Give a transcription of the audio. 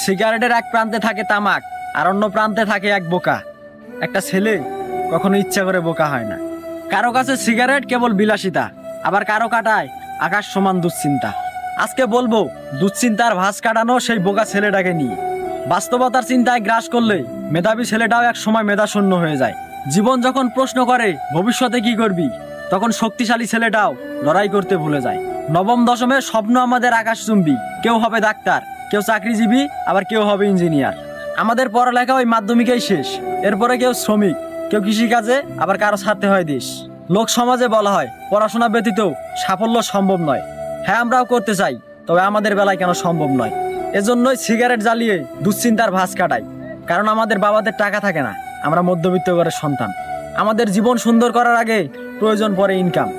সিগারেটের এক প্রান্তে থাকে তামাক, আর অন্য প্রান্তে থাকে এক বোকা। একটা ছেলে কখনো ইচ্ছা করে বোকা হয় না। কারো কাছে সিগারেট কেবল বিলাসিতা, আবার কারো কাটায় আকাশ সমান দুশ্চিন্তা। আজকে বলবো দুশ্চিন্তার ভাঁজ কাটানো সেই বোকা ছেলেটাকে নিয়ে। বাস্তবতার চিন্তায় গ্রাস করলে মেধাবী ছেলেটাও এক সময় মেধাশূন্য হয়ে যায়। জীবন যখন প্রশ্ন করে ভবিষ্যতে কি করবি, তখন শক্তিশালী ছেলেটাও লড়াই করতে ভুলে যায়। নবম দশমের স্বপ্ন আমাদের আকাশচুম্বী। কেউ হবে ডাক্তার, কেউ চাকরিজীবী, আবার কেউ হবে ইঞ্জিনিয়ার। আমাদের পড়ালেখা ওই মাধ্যমিকেই শেষ। এরপরে কেউ শ্রমিক, কেউ কৃষিকাজে, আবার কারো ছাড়তে হয় দেশ। লোক সমাজে বলা হয় পড়াশোনা ব্যতীত সাফল্য সম্ভব নয়। হ্যাঁ, আমরাও করতে চাই, তবে আমাদের বেলায় কেন সম্ভব নয়। এজন্যই সিগারেট জ্বালিয়ে দুশ্চিন্তার ভাঁজ কাটাই। কারণ আমাদের বাবাদের টাকা থাকে না, আমরা মধ্যবিত্ত ঘরের সন্তান। আমাদের জীবন সুন্দর করার আগে প্রয়োজন পড়ে ইনকাম।